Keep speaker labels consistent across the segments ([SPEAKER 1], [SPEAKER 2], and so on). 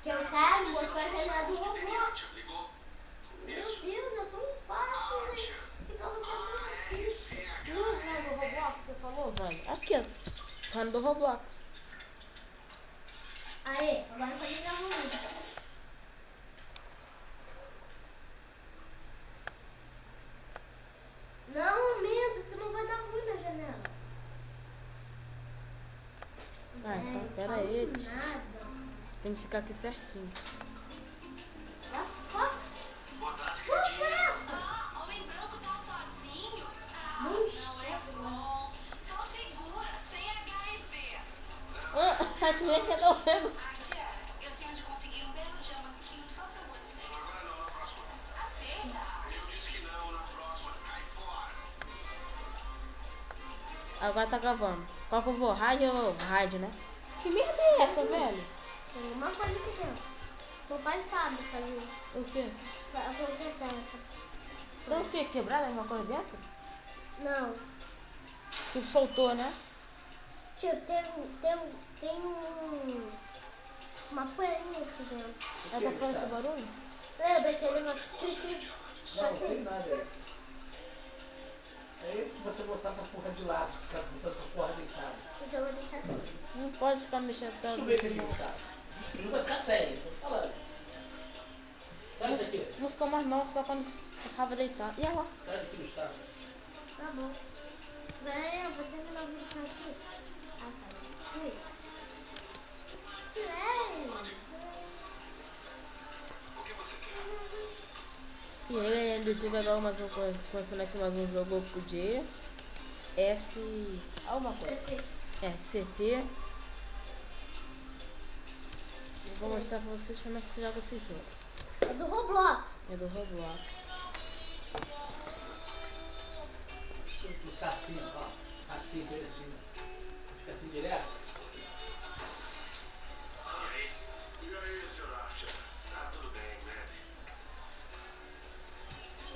[SPEAKER 1] Que é o cara botou a janela do Roblox. Meu Deus, é tão fácil, velho. Fica você tão difícil.
[SPEAKER 2] Não é do Roblox, você falou, velho? Aqui, ó. Tá no do Roblox.
[SPEAKER 1] Aí, agora pode ligar a música. Não, aumenta, senão vai dar ruim na janela.
[SPEAKER 2] Ah, então, pera aí.
[SPEAKER 1] Nada.
[SPEAKER 2] Tem que ficar aqui certinho.
[SPEAKER 1] What the fuck? Qual foi essa?
[SPEAKER 3] Homem branco tá sozinho?
[SPEAKER 1] Não
[SPEAKER 3] Não é
[SPEAKER 1] está.
[SPEAKER 3] bom. Só segura, sem HIV.
[SPEAKER 2] A tia quer dar o rego.
[SPEAKER 3] Aqui, eu sei onde conseguir um belo diamantinho só pra você.
[SPEAKER 4] Agora não, na próxima.
[SPEAKER 3] Aceita?
[SPEAKER 4] Eu disse que não, na próxima. Cai fora.
[SPEAKER 2] Agora tá gravando. Qual que eu vou? Rádio ou rádio, né? Que merda é essa, velho?
[SPEAKER 1] Tem alguma coisa aqui dentro. Meu pai sabe fazer.
[SPEAKER 2] O quê?
[SPEAKER 1] Consertar essa.
[SPEAKER 2] Tem o quê? Quebrado alguma coisa dentro?
[SPEAKER 1] Não.
[SPEAKER 2] Tipo, soltou, né?
[SPEAKER 1] Tio, tem uma poeirinha aqui dentro.
[SPEAKER 2] Ela tá falando esse barulho?
[SPEAKER 1] Lembra aquele negócio? Tchim.
[SPEAKER 5] Não, não tem nada aí. Aí que você botar essa porra de lado, ficar botando essa porra deitada.
[SPEAKER 1] Então eu vou deixar aqui.
[SPEAKER 2] Não pode ficar mexendo
[SPEAKER 5] Deixa eu
[SPEAKER 2] tanto.
[SPEAKER 5] ver se ele tá. Destruiu, vai ficar sério, tô falando. Traz isso aqui.
[SPEAKER 2] Não ficou mais não, só quando ficava deitado. E ela?
[SPEAKER 5] Traz aqui no estado.
[SPEAKER 1] Tá bom. Peraí, eu vou terminar o vídeo por aqui. Ah, tá. Fui.
[SPEAKER 4] O que você quer?
[SPEAKER 2] E aí, no YouTube agora mais um coisa. Começando aqui mais um jogo pro dia. Alguma coisa. SCP. Eu vou mostrar pra vocês como é que se joga esse jogo.
[SPEAKER 1] É do Roblox.
[SPEAKER 2] É do Roblox.
[SPEAKER 5] Os cassinhos, ó. Cassinho com ele assim. Os cassinhos direto.
[SPEAKER 4] E aí, Sr. Archer? Tá tudo bem, né?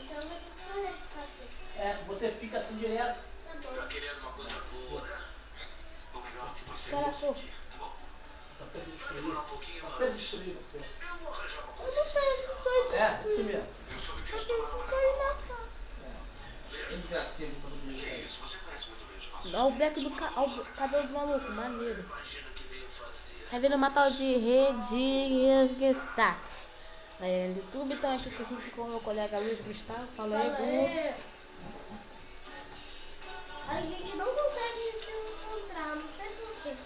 [SPEAKER 1] Então eu vou ter que fazer assim.
[SPEAKER 5] É, você fica assim direto.
[SPEAKER 1] Tá
[SPEAKER 4] Tá
[SPEAKER 1] bom.
[SPEAKER 4] querendo uma coisa boa, né? Ou melhor que você
[SPEAKER 2] Cala a
[SPEAKER 4] decidir,
[SPEAKER 2] boca.
[SPEAKER 4] tá bom?
[SPEAKER 5] Só pensa em
[SPEAKER 4] Vai
[SPEAKER 5] destruir.
[SPEAKER 4] demorar um pouquinho,
[SPEAKER 5] Só
[SPEAKER 4] mas
[SPEAKER 5] pensa em destruir você.
[SPEAKER 4] eu vou arranjar uma
[SPEAKER 1] Eu
[SPEAKER 4] coisa.
[SPEAKER 1] não penso só em
[SPEAKER 5] É, isso mesmo.
[SPEAKER 4] Eu soube que
[SPEAKER 1] Eu
[SPEAKER 4] eles
[SPEAKER 1] penso
[SPEAKER 4] tomaram
[SPEAKER 1] só em matar.
[SPEAKER 5] É desgracinha de todo mundo
[SPEAKER 4] Que
[SPEAKER 5] isso aí.
[SPEAKER 4] isso? Você conhece muito bem os passos.
[SPEAKER 2] Olha o black do olha o cabelo do maluco, maneiro.
[SPEAKER 4] Imagina o que veio fazer.
[SPEAKER 2] Tá vendo uma tal de rede Stats. Aí no YouTube, então aqui junto com o meu colega Luiz Gustavo. Fala aí, Gu.
[SPEAKER 1] A gente não consegue se encontrar, não sei porquê.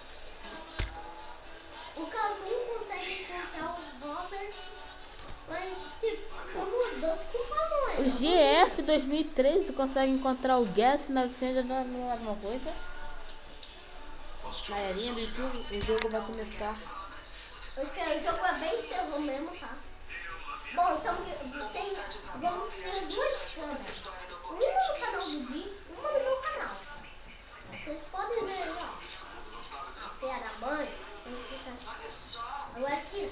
[SPEAKER 1] O Casim consegue encontrar o Robert, mas tipo, somos dois
[SPEAKER 2] O
[SPEAKER 1] culpadores.
[SPEAKER 2] GF 2013 consegue encontrar o Guess 900 alguma coisa.
[SPEAKER 4] Posso te
[SPEAKER 2] Galerinha do YouTube, o jogo vai começar.
[SPEAKER 1] Porque o jogo é bem terror mesmo, tá? Bom, então vamos ter duas câmeras. Uma no canal do Gui, uma no meu canal. Vocês podem ver aí, ó. A feia da mãe. Agora tira.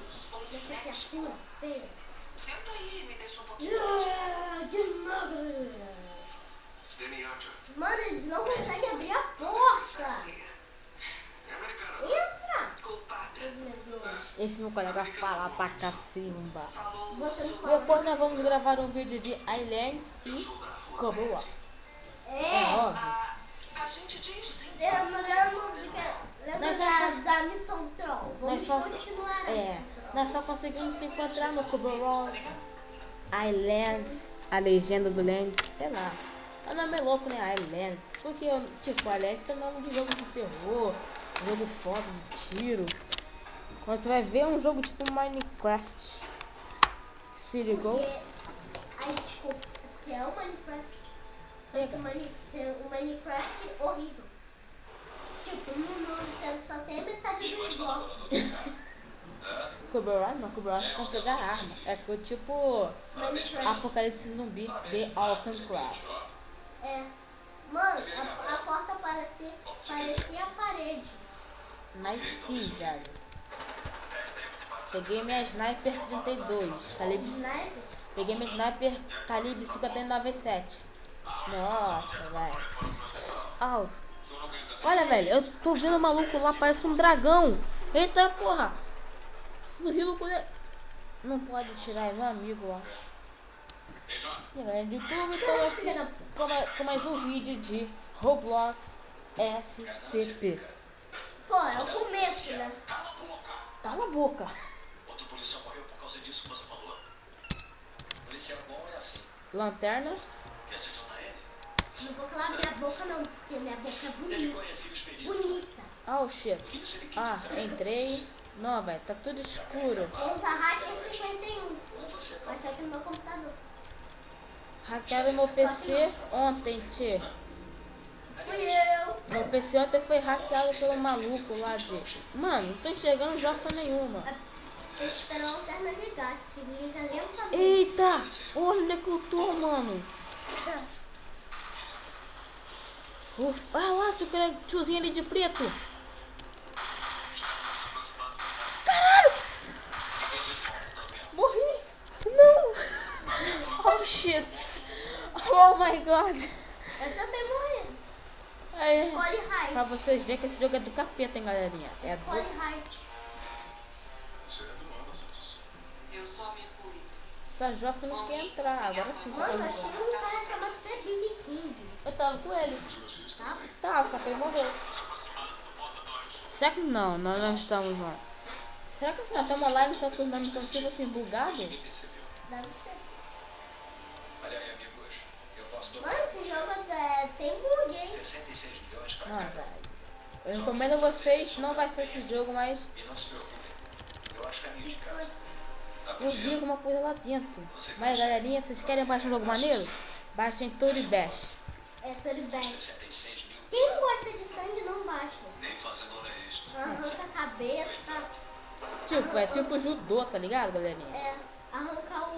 [SPEAKER 1] Essa aqui é a cura, feia.
[SPEAKER 3] Senta aí, me deixa um pouquinho mais.
[SPEAKER 1] De novo.
[SPEAKER 4] Danny Archer.
[SPEAKER 1] Mano, eles não conseguem abrir a porta.
[SPEAKER 4] É americana.
[SPEAKER 1] Entra.
[SPEAKER 3] Culpada.
[SPEAKER 2] Esse meu colega fala pra cacimba.
[SPEAKER 1] Você não
[SPEAKER 2] Depois
[SPEAKER 1] fala.
[SPEAKER 2] nós vamos gravar um vídeo de Islands e Roblox. É óbvio.
[SPEAKER 3] A gente diz sim.
[SPEAKER 1] Lembra da missão Troll? Vamos continuar a missão Troll.
[SPEAKER 2] Nós só conseguimos se encontrar no Roblox, Islands, a legenda do Lands, sei lá. O nome é louco, né? Islands. Porque, tipo, Islands é o nome de jogo de terror, jogo foda de tiro. Quando você vai ver, é um jogo tipo Minecraft. Se ligou?
[SPEAKER 1] Aí, tipo, porque é o Minecraft. O Minecraft horrível. Tipo, no mundo só tem metade dos blocos.
[SPEAKER 2] Roblox não, Roblox pra pegar arma. É que o tipo
[SPEAKER 1] Minecraft.
[SPEAKER 2] Apocalipse Zumbi de Alcancraft.
[SPEAKER 1] É. Mano, a porta parecia a parede.
[SPEAKER 2] Nasci, velho. Peguei minha Sniper 32, calibre.
[SPEAKER 1] Sniper.
[SPEAKER 2] Peguei minha Sniper calibre 59,7. Nossa, velho. Au. Olha, velho, eu tô vendo o maluco lá, parece um dragão. Eita, porra. Fuzil com ele. Não pode tirar, é meu amigo, eu acho. E galera do YouTube, estou aqui com mais um vídeo de Roblox SCP.
[SPEAKER 1] Pô, é o começo, né?
[SPEAKER 2] Cala a boca.
[SPEAKER 4] Outro policial morreu por causa disso que você falou. Policial bom é assim.
[SPEAKER 2] Lanterna.
[SPEAKER 4] Quer se juntar a ele?
[SPEAKER 1] Não vou calar minha boca não, porque minha boca é
[SPEAKER 4] Ele
[SPEAKER 1] bonita.
[SPEAKER 4] conhecia os perigos.
[SPEAKER 1] Bonita.
[SPEAKER 2] Oh shit. Ah, entrei. Não, velho, tá tudo escuro.
[SPEAKER 1] Vou usar hacker 51.
[SPEAKER 4] Ou você
[SPEAKER 1] Vai achar aqui no meu computador.
[SPEAKER 2] Hackearam meu PC ontem, tchê.
[SPEAKER 1] Fui eu.
[SPEAKER 2] Meu PC ontem foi hackeado pelo maluco lá de... Mano, não tô enxergando jossa nenhuma.
[SPEAKER 1] Tem que esperar a lanterna ligar, que liga lentamente.
[SPEAKER 2] Eita! Olha onde é que eu tô, mano. Ufa, ah lá, tiozinho ali de preto. Caralho! Morri! Não! Oh shit! Oh my god!
[SPEAKER 1] Eu também morri.
[SPEAKER 2] Aí,
[SPEAKER 1] Escolhe
[SPEAKER 2] pra
[SPEAKER 1] height.
[SPEAKER 2] vocês verem que esse jogo é do capeta, hein, galerinha. É do...
[SPEAKER 1] Escolhe height.
[SPEAKER 4] Você é do ano, Santos.
[SPEAKER 3] Eu só me cuido.
[SPEAKER 2] Essa jossa não quer entrar, agora sim tá
[SPEAKER 1] Mano,
[SPEAKER 2] bom.
[SPEAKER 1] achei um cara acabado de ser Billy King.
[SPEAKER 2] Eu tava com ele.
[SPEAKER 1] Tá?
[SPEAKER 2] Tava, só que ele morreu. Será que não? Nós estamos lá. Será que assim, nós estamos online, só que os nomes estão tipo assim, bugados?
[SPEAKER 4] Ninguém percebeu.
[SPEAKER 1] Deve ser.
[SPEAKER 4] Olha aí, amigos. Eu posso
[SPEAKER 1] Mano,
[SPEAKER 4] dobrar
[SPEAKER 1] esse jogo tem bug, hein?
[SPEAKER 4] 66 milhões para
[SPEAKER 2] Não,
[SPEAKER 4] cada um.
[SPEAKER 2] velho. Eu recomendo a vocês, não vai ser esse jogo, mas
[SPEAKER 4] E não se preocupem. Eu acho caminho de casa. Tá com
[SPEAKER 2] eu vi
[SPEAKER 4] dinheiro?
[SPEAKER 2] alguma coisa lá dentro. Mas galerinha, vocês querem baixar um jogo maneiro? Baixem Tory Bash.
[SPEAKER 1] É tudo bem.
[SPEAKER 4] 66 mil.
[SPEAKER 1] Quem não gosta de sangue não baixa.
[SPEAKER 4] Nem fazendo hora extra.
[SPEAKER 1] Arranca a cabeça.
[SPEAKER 2] Tipo, é tipo judô, tá ligado, galerinha?
[SPEAKER 1] É, arrancar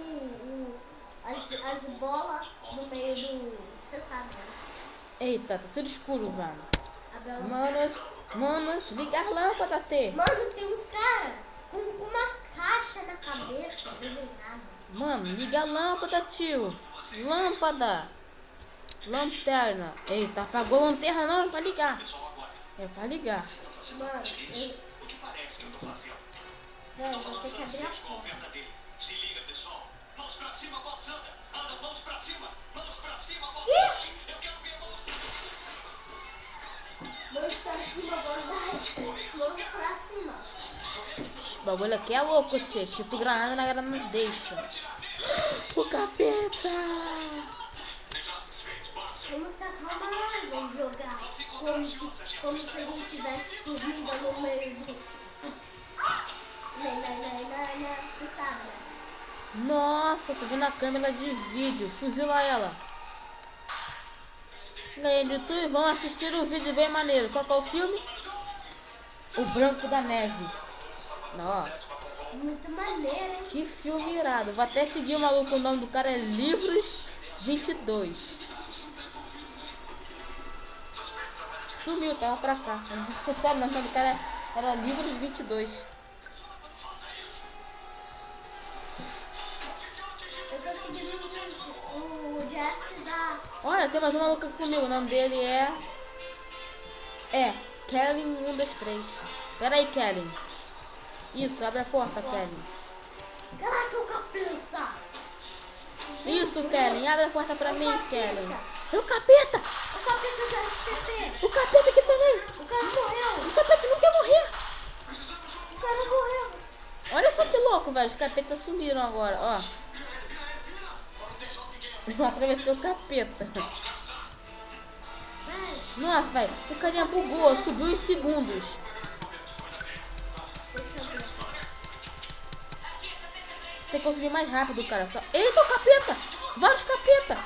[SPEAKER 1] as bolas no meio do. Você sabe, né?
[SPEAKER 2] Eita, tá tudo escuro, velho.
[SPEAKER 1] Abre a lanterna.
[SPEAKER 2] Manos, liga a lâmpada, T.
[SPEAKER 1] Mano, tem um cara com uma caixa na cabeça desenhada.
[SPEAKER 2] Mano, liga a lâmpada, tio. Lâmpada. Lanterna. Eita, apagou a lanterna não, é pra ligar. É pra ligar.
[SPEAKER 1] Mano,
[SPEAKER 4] O que parece que eu tô fazendo?
[SPEAKER 1] vou ter que abrir a
[SPEAKER 4] Com a
[SPEAKER 1] porta.
[SPEAKER 4] oferta dele. Se liga, pessoal. Mãos pra cima, Box anda. Anda, mãos pra cima. Mãos pra cima, Box anda. Eu quero ver mãos pra
[SPEAKER 1] Mãos pra cima, bordai. Mãos pra cima.
[SPEAKER 2] O bagulho aqui é louco, tio. Tipo granada na galera não deixa. O capeta.
[SPEAKER 1] Vamos se acalmar, vamos jogar. Como se a gente tivesse comida no meio do. Você sabe, né?
[SPEAKER 2] Nossa, tô vendo a câmera de vídeo. Fuzila ela. Galera do YouTube, vamos assistir um vídeo bem maneiro. Qual que é o filme? O Branco da Neve. Ó,
[SPEAKER 1] Muito maneiro, hein?
[SPEAKER 2] que filme irado. Vou até seguir o maluco, o nome do cara é Livros 22. Sumiu, tava pra cá. O nome do cara era Livros 22.
[SPEAKER 1] Eu tô seguindo o Jesse da.
[SPEAKER 2] Olha, tem mais um maluco aqui comigo. O nome dele é... Kellen 123. Pera aí, Kellen. Isso, abre a porta, Kellen.
[SPEAKER 1] Caraca, o capeta!
[SPEAKER 2] Isso, Kellen. Abre a porta pra mim, Kellen. É o capeta!
[SPEAKER 1] O capeta do SCP!
[SPEAKER 2] O capeta aqui também!
[SPEAKER 1] O cara morreu!
[SPEAKER 2] O capeta não quer morrer!
[SPEAKER 1] O cara morreu!
[SPEAKER 2] Olha só que louco, velho. Os capetas sumiram agora, ó. Eu atravessei o capeta.
[SPEAKER 1] Véi,
[SPEAKER 2] Nossa, velho. O carinha bugou. Subiu em segundos.
[SPEAKER 1] deixa eu ver.
[SPEAKER 2] Tem que conseguir mais rápido, cara. Só... Eita, o capeta! Vários capeta!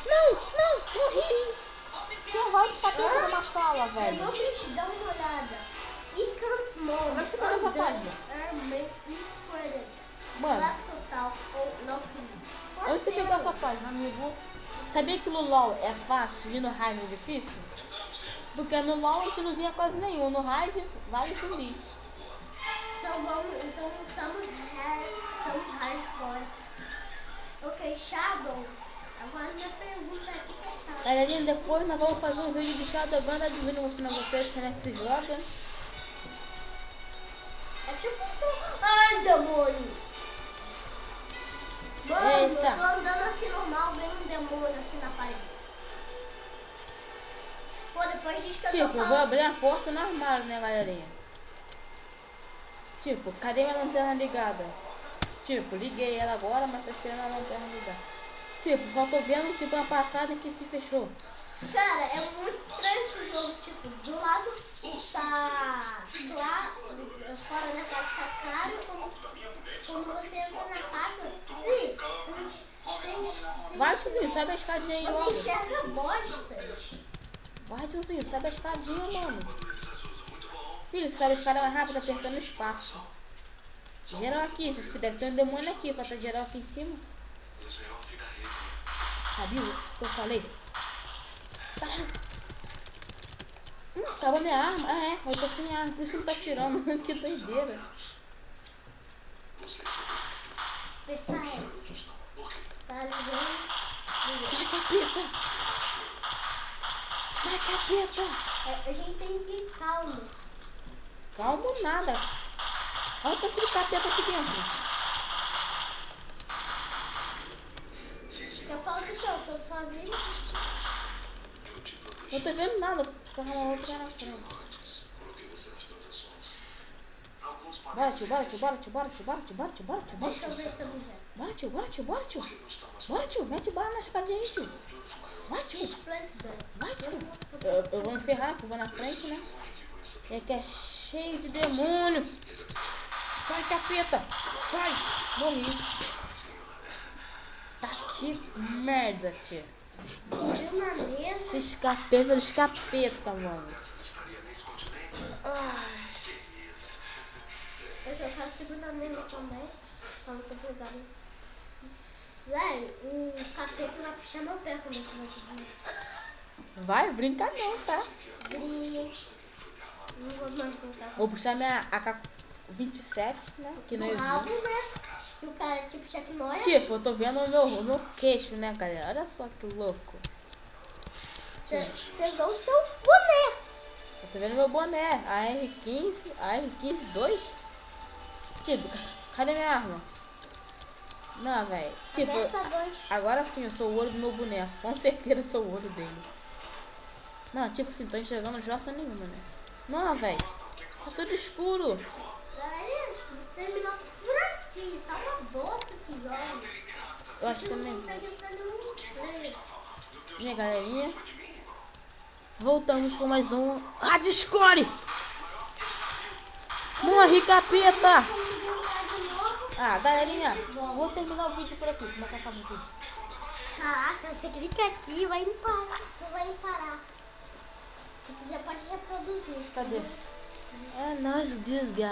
[SPEAKER 2] Não, morri! Tinha vários capetas numa sala, velho.
[SPEAKER 1] Pegou o bicho, dá uma olhada. Icans Mode.
[SPEAKER 2] Como é que você pegou essa página? Mano.
[SPEAKER 1] Select total ou lock.
[SPEAKER 2] Onde você pegou essa página, amigo? Sabia que no LoL é fácil e no Raid é difícil? Porque no LoL a gente não via quase nenhum. No Raid, vários zumbis.
[SPEAKER 1] Então somos hardcore. Ok, Shadows. Agora minha pergunta aqui que é Shadows.
[SPEAKER 2] Galerinha, depois nós vamos fazer um vídeo de Shadowgun da Disney mostrando a vocês como é que se joga.
[SPEAKER 1] É tipo, ai, demônio. Mano,
[SPEAKER 2] Eita.
[SPEAKER 1] eu tô andando assim normal, vem um demônio assim na parede. Pô, depois diz que eu
[SPEAKER 2] Tipo,
[SPEAKER 1] tô
[SPEAKER 2] eu vou abrir a porta no armário, né, galerinha? Tipo, cadê minha lanterna ligada? Tipo, liguei ela agora, mas tô esperando a lanterna ligar. Tipo, só tô vendo, tipo, uma passada que se fechou.
[SPEAKER 1] Cara, é muito estranho esse jogo, tipo, do lado tá lá, fora da casa tá caro, quando você entra na casa, sim,
[SPEAKER 2] Vai, tiozinho, sobe a escadinha aí
[SPEAKER 1] você
[SPEAKER 2] logo.
[SPEAKER 1] enxerga bosta.
[SPEAKER 2] Vai, tiozinho, sobe a escadinha, mano. Filho, sobe a escada mais rápido, apertando espaço. Geral aqui, deve ter um demônio aqui pra estar geral aqui em cima. Sabia o que eu falei? Acabou minha arma. Ah, é, eu tô sem arma, por isso que não tá tirando. Que doideira.
[SPEAKER 1] Tá ligando?
[SPEAKER 2] Sai, capeta! Sai, capeta!
[SPEAKER 1] A gente tem que ir calmo.
[SPEAKER 2] Calmo nada. Olha o tanto de capeta aqui dentro.
[SPEAKER 1] Eu falo que eu tô sozinho.
[SPEAKER 2] Não tô vendo nada. Calma, outra na frente. Bora, tio, bora, tio, bora, tio, bora, tio, bora, tio, bora, tio, bora, tio, bora,
[SPEAKER 1] Deixa eu
[SPEAKER 2] tio.
[SPEAKER 1] ver esse objeto.
[SPEAKER 2] Bora, tio, bora, tio, bora, tio. Bora, tio, mete bala na escadinha aí, tio. Vai, tio.
[SPEAKER 1] Express Dance.
[SPEAKER 2] Vai, tio. Eu vou me ferrar, que eu vou na frente, né? É que é cheio de demônio. Sai, capeta. Sai. Morri. Tá que merda, tio.
[SPEAKER 1] Subiu na mesa.
[SPEAKER 2] Esses capetas dos capeta, mano.
[SPEAKER 1] Eu quero subir na mesa também. Pra você pegar. Véi, o capeta vai puxar meu pé quando eu vai subir.
[SPEAKER 2] Vai, brinca não, tá?
[SPEAKER 1] Não vou mais colocar.
[SPEAKER 2] Vou puxar minha AK-27, né? Que não
[SPEAKER 1] No rabo,
[SPEAKER 2] existe.
[SPEAKER 1] né? Que o cara tipo Chuck Norris.
[SPEAKER 2] Tipo, eu tô vendo o meu queixo, né, galera? Olha só que louco.
[SPEAKER 1] Você vê o seu boné.
[SPEAKER 2] Eu tô vendo meu boné. A R15 2. Tipo, cadê minha arma? Não, velho. Tipo,
[SPEAKER 1] Aperta 2.
[SPEAKER 2] agora sim, eu sou o olho do meu boneco. Com certeza eu sou o olho dele. Não, tipo assim, tô enxergando jossa nenhuma, né? Não, velho. Tá tudo escuro.
[SPEAKER 1] Galerinha, terminou por aqui. Tá uma bosta esse jogo.
[SPEAKER 2] Eu acho que
[SPEAKER 1] Você não
[SPEAKER 2] também.
[SPEAKER 1] consegue entrar nenhum player.
[SPEAKER 2] Minha galerinha. Voltamos com mais um Radiscore! Morri, capeta!
[SPEAKER 1] Consegui entrar de novo.
[SPEAKER 2] Ah, galerinha, vou terminar o vídeo por aqui. Como é que acaba o vídeo?
[SPEAKER 1] Caraca, você clica aqui e vai parar. Não vai parar. Se quiser pode reproduzir.
[SPEAKER 2] Cadê? É nóis, Deus,